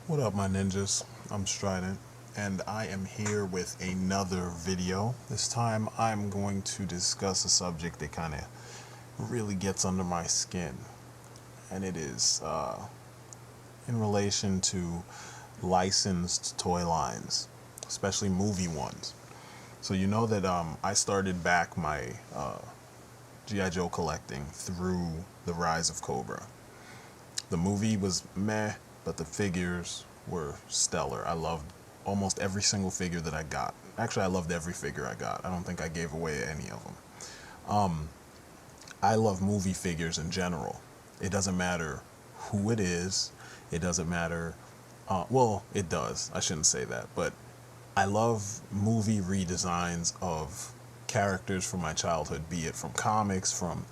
What up, my ninjas? I'm Strident, and I am here with another video. This time, I'm going to discuss a subject that kind of really gets under my skin, and it is in relation to licensed toy lines, especially movie ones. So you know that I started back my G.I. Joe collecting through the rise of Cobra. The movie was meh, but the figures were stellar. I loved almost every single figure that I got. Actually, I loved every figure I got. I don't think I gave away any of them. I love movie figures in general. It doesn't matter who it is. It doesn't matter. Well, it does. I shouldn't say that. But I love movie redesigns of characters from my childhood, be it from comics, from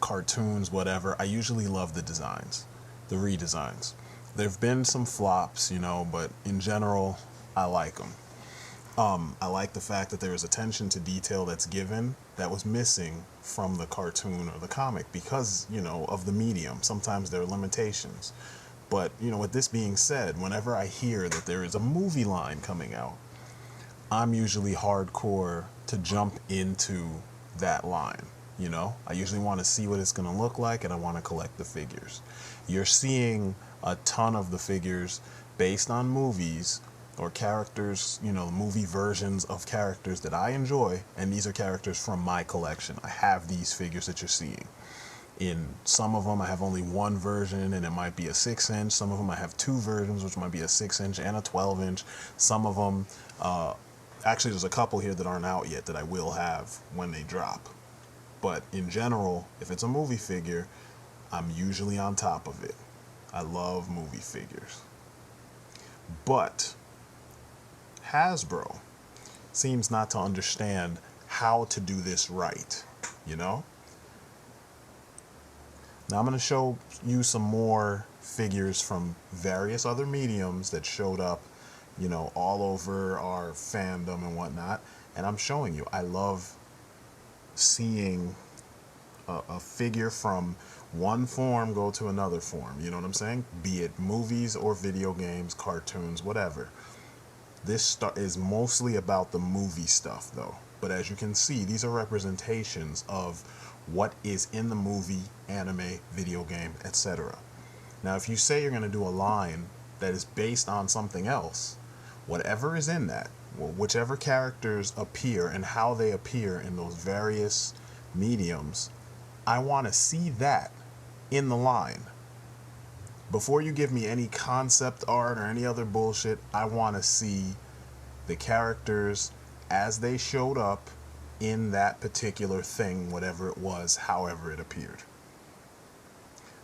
cartoons, whatever. I usually love the designs, the redesigns. There've been some flops, but in general, I like them. I like the fact that there is attention to detail that's given that was missing from the cartoon or the comic because, of the medium. Sometimes there are limitations. But, with this being said, whenever I hear that there is a movie line coming out, I'm usually hardcore to jump into that line. I usually want to see what it's going to look like, and I want to collect the figures. You're seeing a ton of the figures based on movies or characters, movie versions of characters that I enjoy, and these are characters from my collection. I have these figures that you're seeing. In some of them, I have only one version, and it might be a 6-inch. Some of them, I have two versions, which might be a 6-inch and a 12-inch. Some of them, actually, there's a couple here that aren't out yet that I will have when they drop. But in general, if it's a movie figure, I'm usually on top of it. I love movie figures. But Hasbro seems not to understand how to do this right, Now I'm going to show you some more figures from various other mediums that showed up, all over our fandom and whatnot. And I'm showing you, I love seeing a figure from one form go to another form. You know what I'm saying? Be it movies or video games, cartoons, whatever. This is mostly about the movie stuff, though. But as you can see, these are representations of what is in the movie, anime, video game, etc. Now, if you say you're going to do a line that is based on something else, whatever is in that, whichever characters appear and how they appear in those various mediums, I want to see that in the line. Before you give me any concept art or any other bullshit, I want to see the characters as they showed up in that particular thing, whatever it was, however it appeared.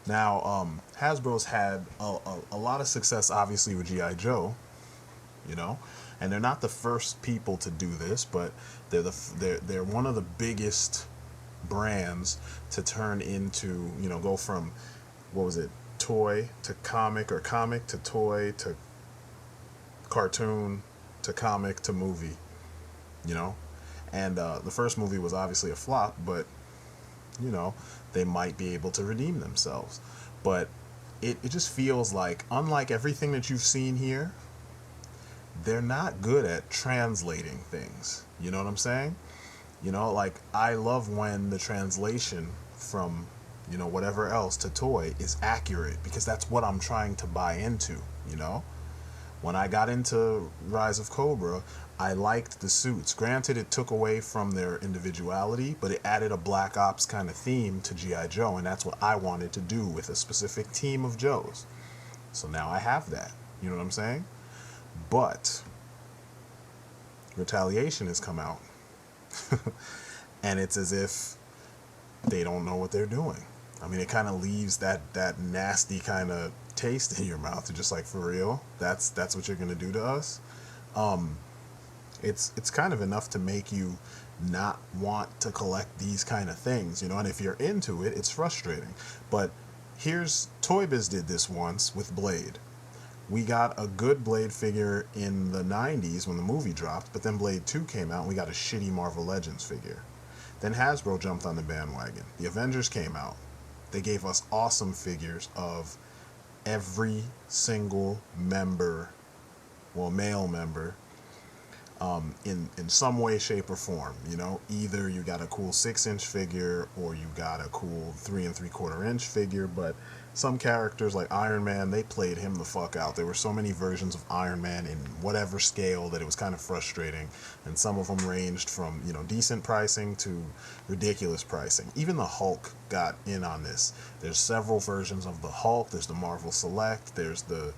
Now, Hasbro's had a lot of success, obviously, with G.I. Joe, and they're not the first people to do this, but they're one of the biggest brands to turn into, go from, what was it, toy to comic, or comic to toy to cartoon to comic to movie, and the first movie was obviously a flop, but they might be able to redeem themselves. But it just feels like, unlike everything that you've seen here, they're not good at translating things. You know what I'm saying? Like, I love when the translation from, whatever else to toy is accurate, because that's what I'm trying to buy into, When I got into Rise of Cobra, I liked the suits. Granted, it took away from their individuality, but it added a Black Ops kind of theme to G.I. Joe, and that's what I wanted to do with a specific team of Joes. So now I have that. You know what I'm saying? But Retaliation has come out. And it's as if they don't know what they're doing. I mean, it kind of leaves that nasty kind of taste in your mouth. You're just like, for real? That's what you're gonna do to us? It's kind of enough to make you not want to collect these kind of things, and if you're into it, it's frustrating. But Toy Biz did this once with Blade. We got a good Blade figure in the 90s when the movie dropped, but then Blade 2 came out and we got a shitty Marvel Legends figure. Then Hasbro jumped on the bandwagon. The Avengers came out. They gave us awesome figures of every single member, well, male member, in some way, shape, or form. You know, either you got a cool 6-inch figure or you got a cool 3 3/4-inch figure. But some characters like Iron Man, they played him the fuck out. There were so many versions of Iron Man in whatever scale that it was kind of frustrating. And some of them ranged from, you know, decent pricing to ridiculous pricing. Even the Hulk got in on this. There's several versions of the Hulk. There's the Marvel Select. There's the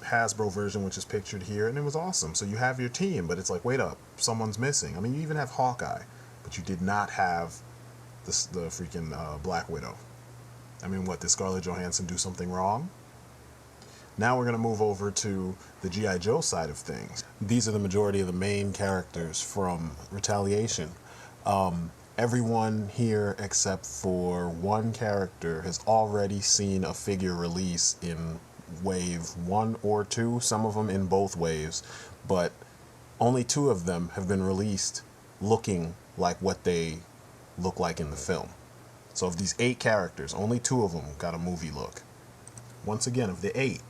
Hasbro version, which is pictured here, and it was awesome. So you have your team, but it's like, wait up, someone's missing. I mean, you even have Hawkeye, but you did not have the freaking Black Widow. I mean, what, did Scarlett Johansson do something wrong? Now we're going to move over to the G.I. Joe side of things. These are the majority of the main characters from Retaliation. Everyone here except for one character has already seen a figure release in wave 1 or 2, some of them in both waves, but only 2 of them have been released looking like what they look like in the film. So of these 8 characters, only 2 of them got a movie look. Once again, of the 8,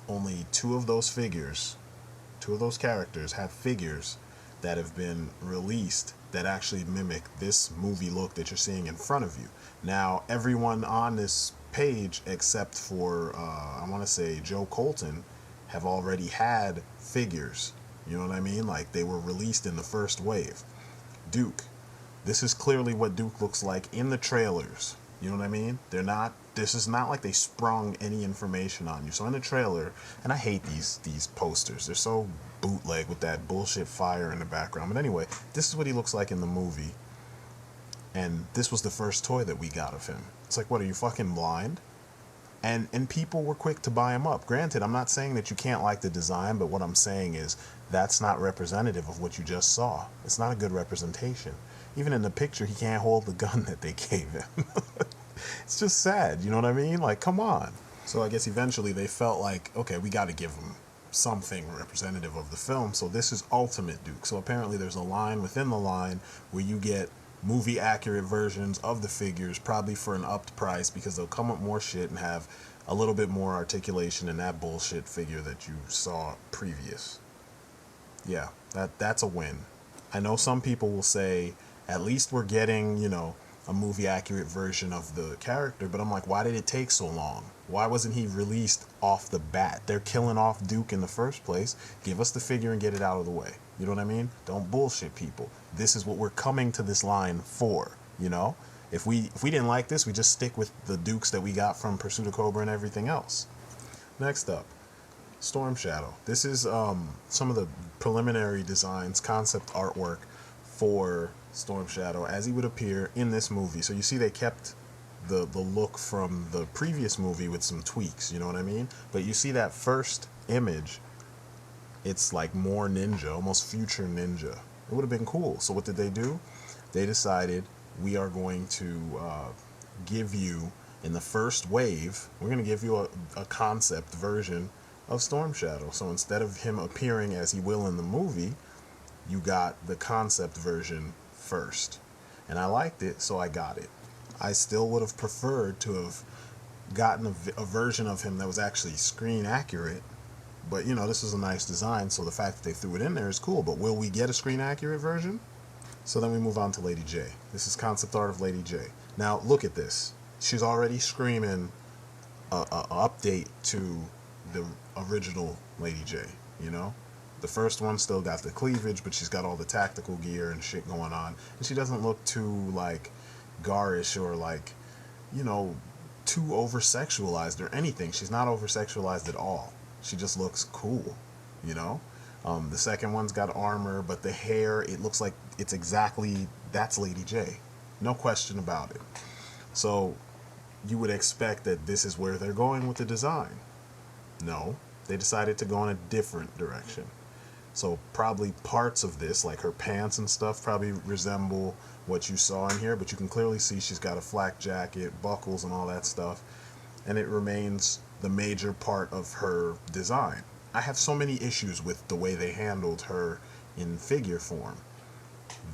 only 2 of those figures, 2 of those characters have figures that have been released that actually mimic this movie look that you're seeing in front of you. Now, everyone on this page except for I want to say Joe Colton have already had figures, you know what I mean, like they were released in the first wave. Duke, this is clearly what Duke looks like in the trailers, you know what I mean. This is not like they sprung any information on you. So in the trailer, and I hate these posters, they're so bootleg with that bullshit fire in the background, but anyway, this is what he looks like in the movie. And this was the first toy that we got of him. It's like, what, are you fucking blind? And people were quick to buy him up. Granted, I'm not saying that you can't like the design, but what I'm saying is that's not representative of what you just saw. It's not a good representation. Even in the picture, he can't hold the gun that they gave him. It's just sad, you know what I mean? Like, come on. So I guess eventually they felt like, okay, we got to give him something representative of the film. So this is Ultimate Duke. So apparently there's a line within the line where you get movie accurate versions of the figures, probably for an upped price, because they'll come up more shit and have a little bit more articulation than that bullshit figure that you saw previous. Yeah, that's a win. I know some people will say, at least we're getting, you know, a movie accurate version of the character, but I'm like, why did it take so long? Why wasn't he released off the bat? They're killing off Duke in the first place. Give us the figure and get it out of the way. You know what I mean? Don't bullshit people. This is what we're coming to this line for, you know? If we didn't like this, we just stick with the Dukes that we got from Pursuit of Cobra and everything else. Next up, Storm Shadow. This is some of the preliminary designs, concept artwork for Storm Shadow as he would appear in this movie. So you see they kept the look from the previous movie with some tweaks, you know what I mean? But you see that first image, it's like more ninja, almost future ninja. It would have been cool. So what did they do? They decided, we are going to give you, in the first wave, we're going to give you a concept version of Storm Shadow. So instead of him appearing as he will in the movie, you got the concept version first. And I liked it, so I got it. I still would have preferred to have gotten a version of him that was actually screen accurate. But, you know, this is a nice design, so the fact that they threw it in there is cool. But will we get a screen accurate version? So then we move on to Lady Jaye. This is concept art of Lady Jaye. Now, look at this. She's already screaming a update to the original Lady Jaye, you know? The first one still got the cleavage, but she's got all the tactical gear and shit going on. And she doesn't look too, like, garish or, like, you know, too over-sexualized or anything. She's not over-sexualized at all. She just looks cool, you know? The second one's got armor, but the hair, it looks like it's exactly, that's Lady Jaye. No question about it. So you would expect that this is where they're going with the design. No, they decided to go in a different direction. So probably parts of this, like her pants and stuff, probably resemble what you saw in here, but you can clearly see she's got a flak jacket, buckles, and all that stuff, and it remains the major part of her design. I have so many issues with the way they handled her in figure form.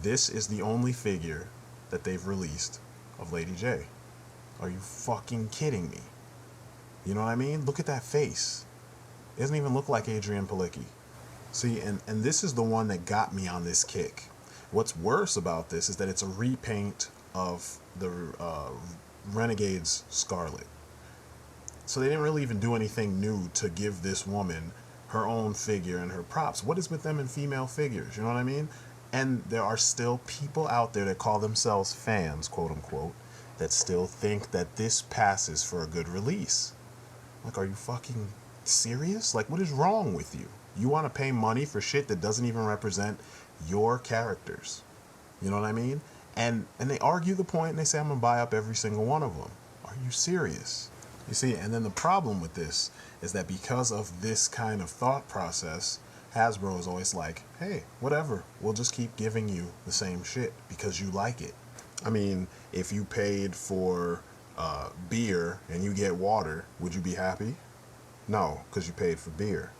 This is the only figure that they've released of Lady Jaye. Are you fucking kidding me? You know what I mean? Look at that face. It doesn't even look like Adrian Palicki. See, and this is the one that got me on this kick. What's worse about this is that it's a repaint of the Renegade's Scarlet. So they didn't really even do anything new to give this woman her own figure and her props. What is with them and female figures? You know what I mean? And there are still people out there that call themselves fans, quote unquote, that still think that this passes for a good release. Like, are you fucking serious? Like, what is wrong with you? You want to pay money for shit that doesn't even represent your characters. You know what I mean? And they argue the point and they say, I'm going to buy up every single one of them. Are you serious? You see, and then the problem with this is that because of this kind of thought process, Hasbro is always like, hey, whatever, we'll just keep giving you the same shit because you like it. I mean, if you paid for beer and you get water, would you be happy? No, because you paid for beer.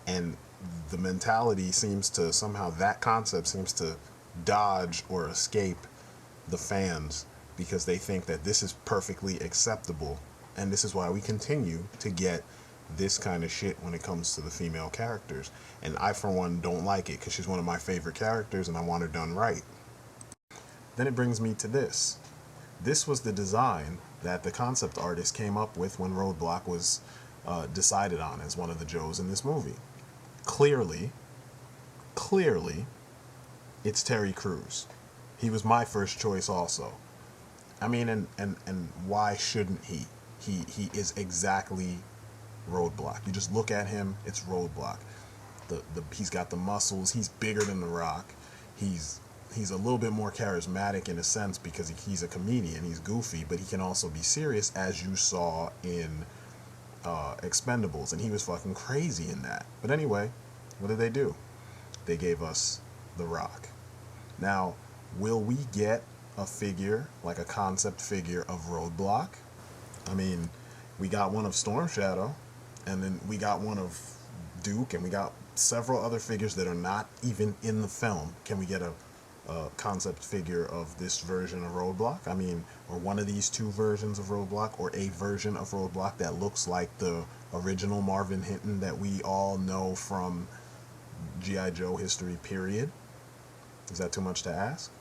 And the mentality seems to, somehow that concept seems to dodge or escape the fans because they think that this is perfectly acceptable. And this is why we continue to get this kind of shit when it comes to the female characters. And I, for one, don't like it because she's one of my favorite characters and I want her done right. Then it brings me to this. This was the design that the concept artist came up with when Roadblock was decided on as one of the Joes in this movie. Clearly, it's Terry Crews. He was my first choice also. I mean, and why shouldn't he? He is exactly Roadblock. You just look at him, it's Roadblock. He's got the muscles. He's bigger than The Rock. He's a little bit more charismatic in a sense because he's a comedian. He's goofy, but he can also be serious, as you saw in Expendables, and he was fucking crazy in that. But anyway, what did they do? They gave us The Rock. Now, will we get a figure, like a concept figure of Roadblock? I mean, we got one of Storm Shadow, and then we got one of Duke, and we got several other figures that are not even in the film. Can we get a concept figure of this version of Roadblock? I mean, or one of these two versions of Roadblock, or a version of Roadblock that looks like the original Marvin Hinton that we all know from G.I. Joe history, period. Is that too much to ask?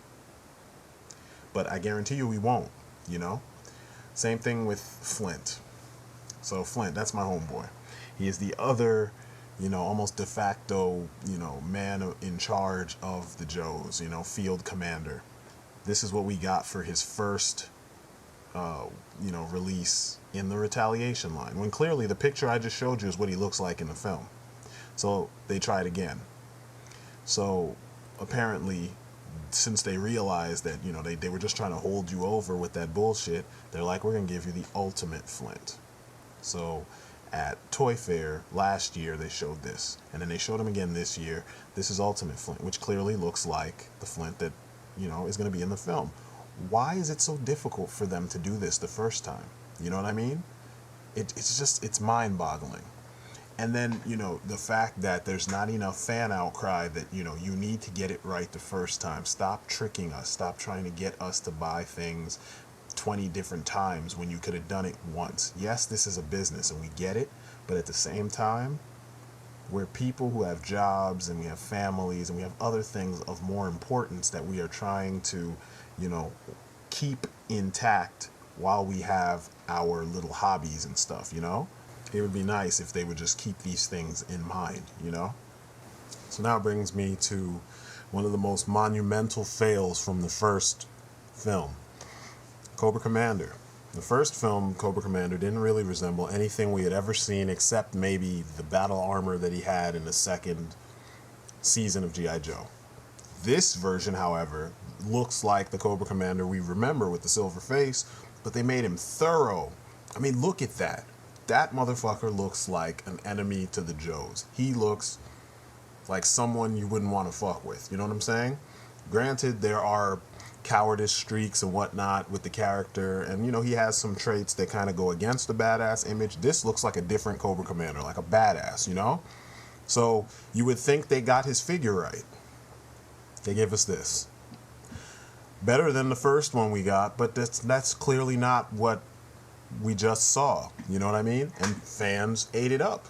But I guarantee you we won't, you know? Same thing with Flint. So Flint, that's my homeboy. He is the other, you know, almost de facto, you know, man in charge of the Joes, you know, field commander. This is what we got for his first, you know, release in the Retaliation line. When clearly the picture I just showed you is what he looks like in the film. So they tried again. So apparently, since they realized that, you know, they were just trying to hold you over with that bullshit, they're like, we're going to give you the ultimate Flint. So at Toy Fair last year, they showed this. And then they showed him again this year. This is Ultimate Flint, which clearly looks like the Flint that, you know, is going to be in the film. Why is it so difficult for them to do this the first time? You know what I mean? It's mind-boggling. And then, you know, the fact that there's not enough fan outcry that, you know, you need to get it right the first time. Stop tricking us. Stop trying to get us to buy things 20 different times when you could have done it once. Yes, this is a business and we get it, but at the same time, we're people who have jobs and we have families and we have other things of more importance that we are trying to, you know, keep intact while we have our little hobbies and stuff, you know? It would be nice if they would just keep these things in mind, you know? So now it brings me to one of the most monumental fails from the first film, Cobra Commander. The first film, Cobra Commander, didn't really resemble anything we had ever seen except maybe the battle armor that he had in the second season of G.I. Joe. This version, however, looks like the Cobra Commander we remember with the silver face, but they made him thorough. I mean, look at that. That motherfucker looks like an enemy to the Joes. He looks like someone you wouldn't want to fuck with. You know what I'm saying? Granted, there are cowardice streaks and whatnot with the character, and, you know, he has some traits that kind of go against the badass image. This looks like a different Cobra Commander, like a badass, you know? So you would think they got his figure right. They gave us this. Better than the first one we got, but that's clearly not what we just saw, you know what I mean? And fans ate it up,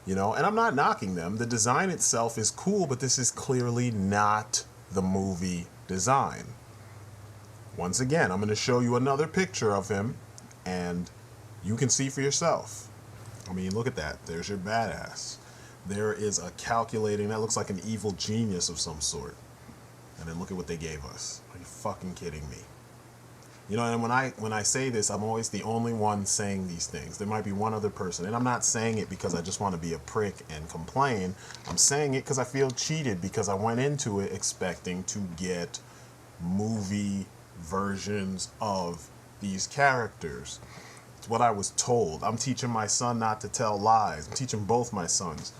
you know? And I'm not knocking them. The design itself is cool, but this is clearly not the movie design. Once again, I'm going to show you another picture of him, and you can see for yourself. I mean, look at that. There's your badass. There is a calculating, that looks like an evil genius of some sort. And then look at what they gave us. Are you fucking kidding me? You know, and when I say this, I'm always the only one saying these things. There might be one other person, and I'm not saying it because I just want to be a prick and complain. I'm saying it because I feel cheated, because I went into it expecting to get movie versions of these characters. It's what I was told. I'm teaching my son not to tell lies. I'm teaching both my sons,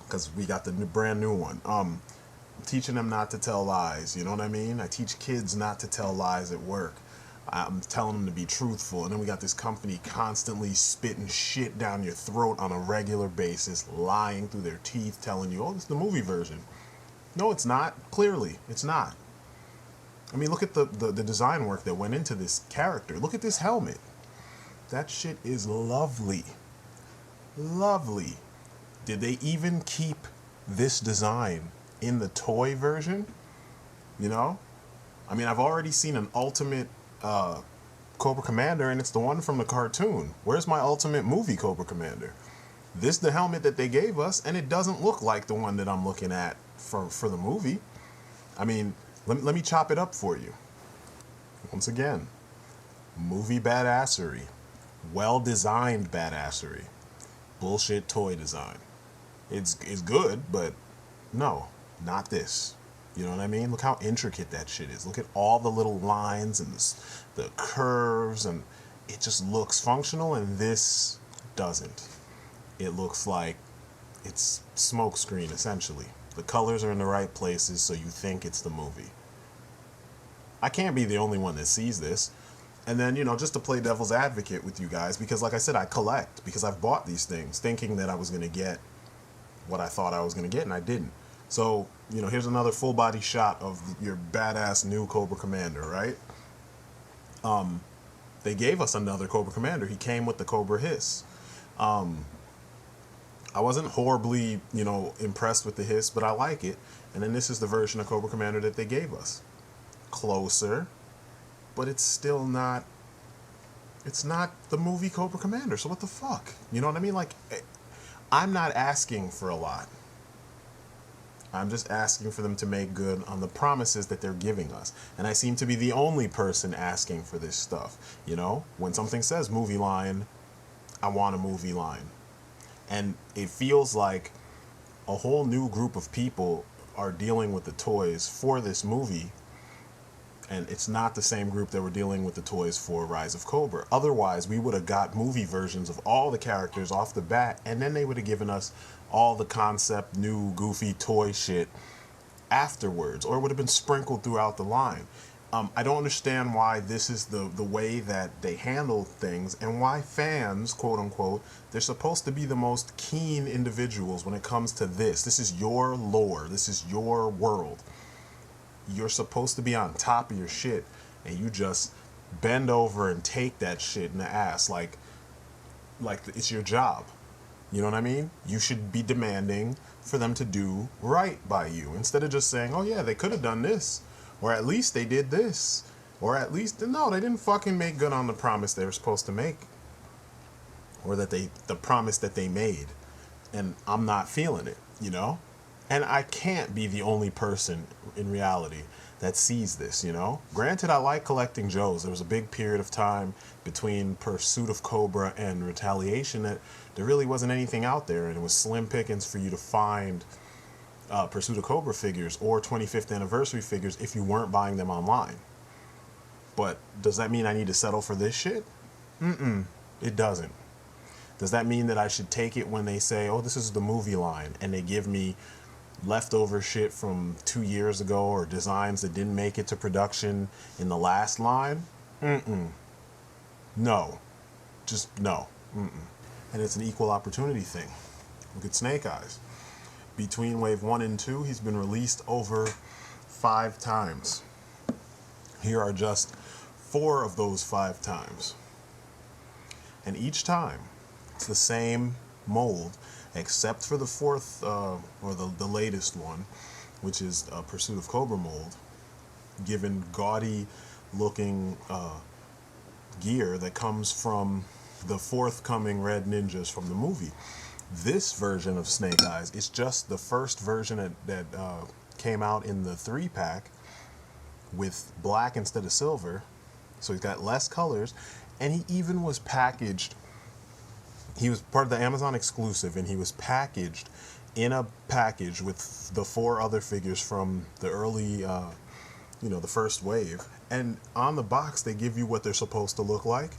because we got the brand new one. I'm teaching them not to tell lies, you know what I mean? I teach kids not to tell lies at work. I'm telling them to be truthful, and then we got this company constantly spitting shit down your throat on a regular basis, lying through their teeth, telling you, oh, this is the movie version. No, it's not. Clearly, it's not. I mean, look at the design work that went into this character. Look at this helmet. That shit is lovely. Lovely. Did they even keep this design in the toy version? You know? I mean, I've already seen an ultimate Cobra Commander, and it's the one from the cartoon. Where's my ultimate movie Cobra Commander? This is the helmet that they gave us, and it doesn't look like the one that I'm looking at for the movie. I mean, let me chop it up for you. Once again, movie badassery. Well-designed badassery. Bullshit toy design. It's good, but no, not this. You know what I mean? Look how intricate that shit is. Look at all the little lines and the curves, and it just looks functional, and this doesn't. It looks like it's smokescreen, essentially. The colors are in the right places, so you think it's the movie. I can't be the only one that sees this. And then, you know, just to play devil's advocate with you guys, because like I said, I collect, because I've bought these things thinking that I was going to get what I thought I was going to get, and I didn't. So, you know, here's another full body shot of your badass new Cobra Commander, right? They gave us another Cobra Commander. He came with the Cobra Hiss. I wasn't horribly, you know, impressed with the Hiss, but I like it. And then this is the version of Cobra Commander that they gave us. Closer, but it's still not, it's not the movie Cobra Commander, so what the fuck? You know what I mean? Like, I'm not asking for a lot. I'm just asking for them to make good on the promises that they're giving us. And I seem to be the only person asking for this stuff. You know, when something says movie line, I want a movie line. And it feels like a whole new group of people are dealing with the toys for this movie, and it's not the same group that were dealing with the toys for Rise of Cobra. Otherwise, we would have got movie versions of all the characters off the bat, and then they would have given us all the concept, new, goofy toy shit afterwards, or it would have been sprinkled throughout the line. I don't understand why this is the way that they handle things, and why fans, quote unquote, they're supposed to be the most keen individuals when it comes to this. This is your lore. This is your world. You're supposed to be on top of your shit, and you just bend over and take that shit in the ass like it's your job. You know what I mean? You should be demanding for them to do right by you, instead of just saying, oh yeah, they could have done this, or at least they did this, or at least, no, they didn't fucking make good on the promise they were supposed to make, or that the promise that they made, and I'm not feeling it, you know? And I can't be the only person in reality that sees this, you know? Granted, I like collecting Joes. There was a big period of time between Pursuit of Cobra and Retaliation that there really wasn't anything out there, and it was slim pickings for you to find Pursuit of Cobra figures or 25th anniversary figures if you weren't buying them online. But does that mean I need to settle for this shit? It doesn't. Does that mean that I should take it when they say, oh, this is the movie line, and they give me leftover shit from 2 years ago, or designs that didn't make it to production in the last line? No. Just no. And it's an equal opportunity thing. Look at Snake Eyes. Between Wave 1 and 2, he's been released over 5 times. Here are just 4 of those 5 times. And each time, it's the same mold, except for the fourth, or the latest one, which is Pursuit of Cobra mold, given gaudy looking gear that comes from the forthcoming Red Ninjas from the movie. This version of Snake Eyes is just the first version that came out in the 3-pack with black instead of silver. So he's got less colors, and he even was packaged. He was part of the Amazon exclusive, and he was packaged in a package with the 4 other figures from the early, the first wave. And on the box, they give you what they're supposed to look like.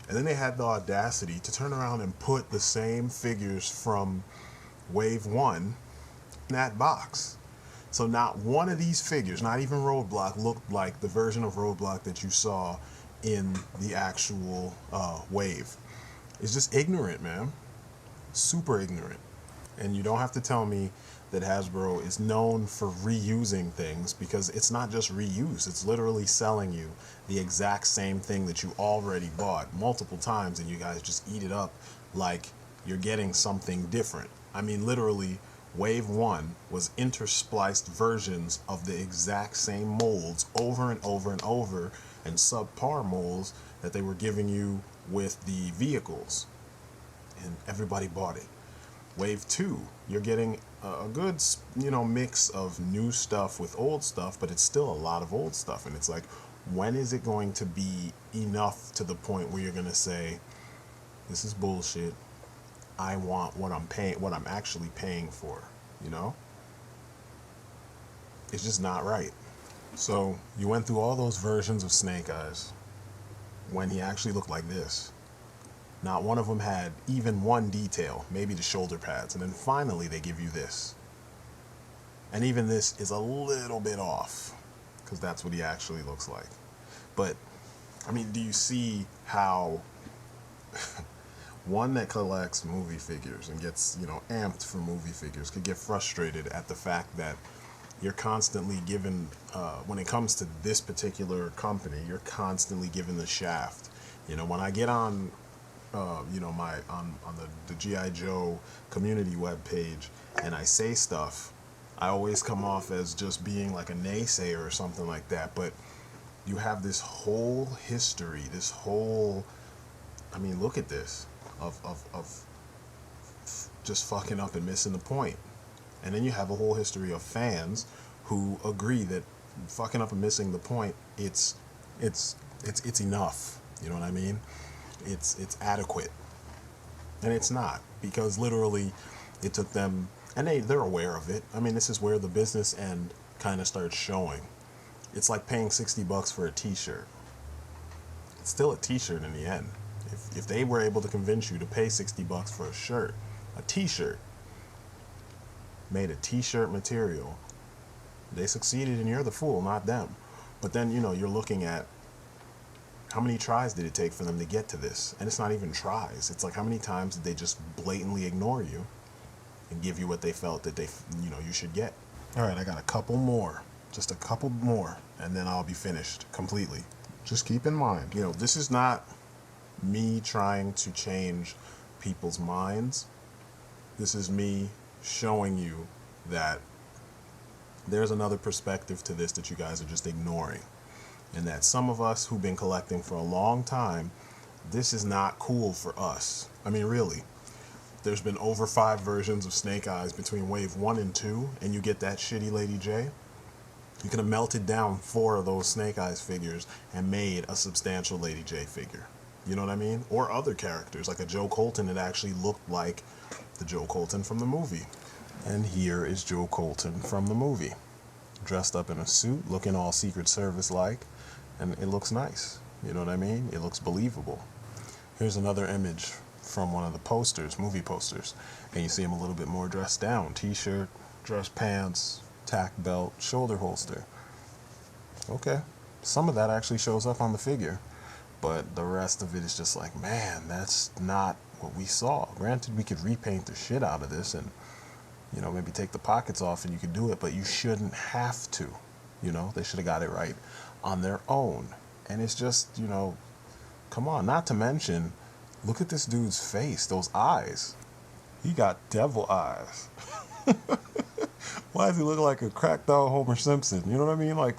And then they had the audacity to turn around and put the same figures from Wave 1 in that box. So not one of these figures, not even Roadblock, looked like the version of Roadblock that you saw in the actual wave. It's just ignorant, man. Super ignorant. And you don't have to tell me that Hasbro is known for reusing things, because it's not just reuse. It's literally selling you the exact same thing that you already bought multiple times, and you guys just eat it up like you're getting something different. I mean, literally, Wave 1 was interspliced versions of the exact same molds over and over and over, and subpar molds that they were giving you with the vehicles, and everybody bought it. Wave 2, you're getting a good, mix of new stuff with old stuff, but it's still a lot of old stuff. And it's like, when is it going to be enough to the point where you're going to say, this is bullshit, I want what I'm actually paying for, It's just not right. So you went through all those versions of Snake Eyes when he actually looked like this. Not one of them had even one detail, maybe the shoulder pads. And then finally they give you this. And even this is a little bit off, because that's what he actually looks like. But, I mean, do you see how one that collects movie figures and gets, amped for movie figures could get frustrated at the fact that you're constantly given, when it comes to this particular company, you're constantly given the shaft. When I get on on the G.I. Joe community webpage and I say stuff, I always come off as just being like a naysayer or something like that. But you have this whole history, look at this, of just fucking up and missing the point. And then you have a whole history of fans who agree that fucking up and missing the point, it's enough. You know what I mean? It's adequate. And it's not, because literally it took them, and they're aware of it. I mean, this is where the business end kind of starts showing. It's like paying $60 for a t-shirt. It's still a t-shirt in the end. If they were able to convince you to pay $60 for a shirt, a t-shirt made of t-shirt material, they succeeded, and you're the fool, not them. But then, you're looking at how many tries did it take for them to get to this? And it's not even tries. It's like, how many times did they just blatantly ignore you and give you what they felt that you should get? All right, I got a couple more. Just a couple more, and then I'll be finished completely. Just keep in mind, this is not me trying to change people's minds. This is me showing you that there's another perspective to this that you guys are just ignoring. And that some of us who've been collecting for a long time, this is not cool for us. I mean, really. There's been over 5 versions of Snake Eyes between Wave 1 and 2, and you get that shitty Lady Jaye. You could have melted down 4 of those Snake Eyes figures and made a substantial Lady Jaye figure. You know what I mean? Or other characters, like a Joe Colton that actually looked like the Joe Colton from the movie. And here is Joe Colton from the movie. Dressed up in a suit, looking all Secret Service-like. And it looks nice. You know what I mean? It looks believable. Here's another image from one of the posters, movie posters. And you see him a little bit more dressed down. T-shirt, dress pants, tack belt, shoulder holster. Okay. Some of that actually shows up on the figure. But the rest of it is just like, man, that's not what we saw. Granted, we could repaint the shit out of this and, maybe take the pockets off and you could do it. But you shouldn't have to. They should have got it right on their own. And it's just, come on, not to mention Look at this dude's face, those eyes. He got devil eyes. Why does he look like a cracked out Homer Simpson? You know what I mean? Like,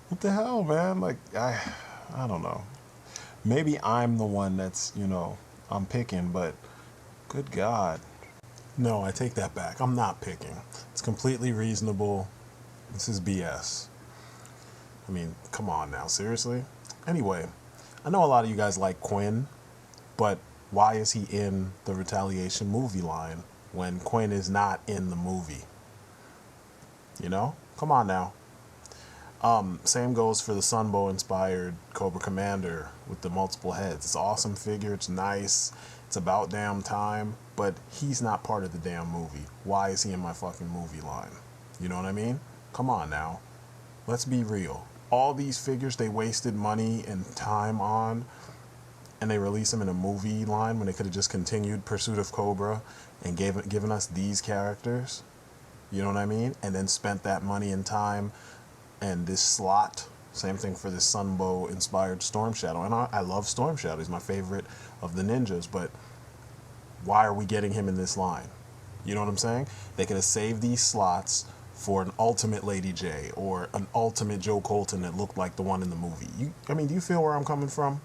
what the hell, man? Like, I don't know. Maybe I'm the one that's, I'm picking, but good God. No, I take that back. I'm not picking. It's completely reasonable. This is BS. I mean, come on now, seriously? Anyway, I know a lot of you guys like Quinn, but why is he in the Retaliation movie line when Quinn is not in the movie? Come on now. Same goes for the Sunbow-inspired Cobra Commander with the multiple heads. It's an awesome figure. It's nice. It's about damn time. But he's not part of the damn movie. Why is he in my fucking movie line? You know what I mean? Come on now. Let's be real. All these figures they wasted money and time on, and they release them in a movie line when they could have just continued Pursuit of Cobra and given us these characters. You know what I mean? And then spent that money and time and this slot. Same thing for this Sunbow inspired Storm Shadow. And I love Storm Shadow. He's my favorite of the ninjas. But why are we getting him in this line? You know what I'm saying? They could have saved these slots for an ultimate Lady Jaye or an ultimate Joe Colton that looked like the one in the movie. Do you feel where I'm coming from?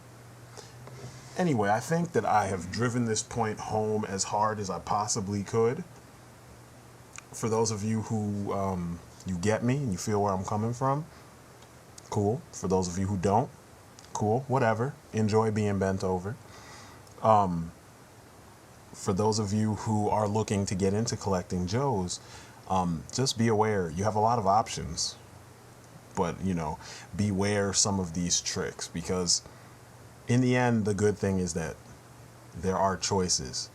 Anyway, I think that I have driven this point home as hard as I possibly could. For those of you who you get me and you feel where I'm coming from, cool. For those of you who don't, cool, whatever. Enjoy being bent over. For those of you who are looking to get into collecting Joes, just be aware you have a lot of options. But, beware some of these tricks, because in the end, the good thing is that there are choices.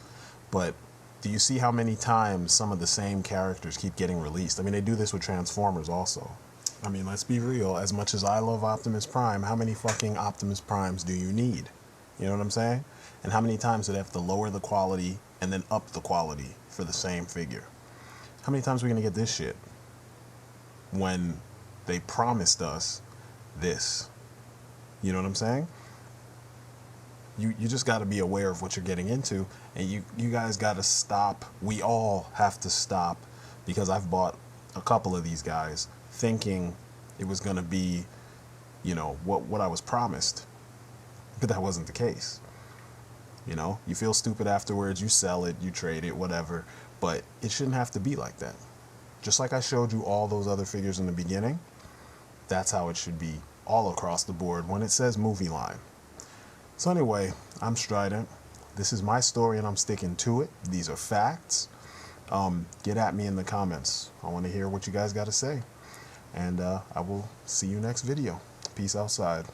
But do you see how many times some of the same characters keep getting released? I mean, they do this with Transformers also. I mean, let's be real. As much as I love Optimus Prime, how many fucking Optimus Primes do you need? You know what I'm saying? And how many times do they have to lower the quality and then up the quality for the same figure? How many times are we going to get this shit when they promised us this? You know what I'm saying? You just got to be aware of what you're getting into, and you guys got to stop. We all have to stop, because I've bought a couple of these guys thinking it was going to be, what I was promised, but that wasn't the case. You feel stupid afterwards, you sell it, you trade it, whatever, but it shouldn't have to be like that. Just like I showed you all those other figures in the beginning, that's how it should be all across the board when it says movie line. So anyway, I'm Strident. This is my story and I'm sticking to it. These are facts. Get at me in the comments. I want to hear what you guys got to say. And I will see you next video. Peace outside.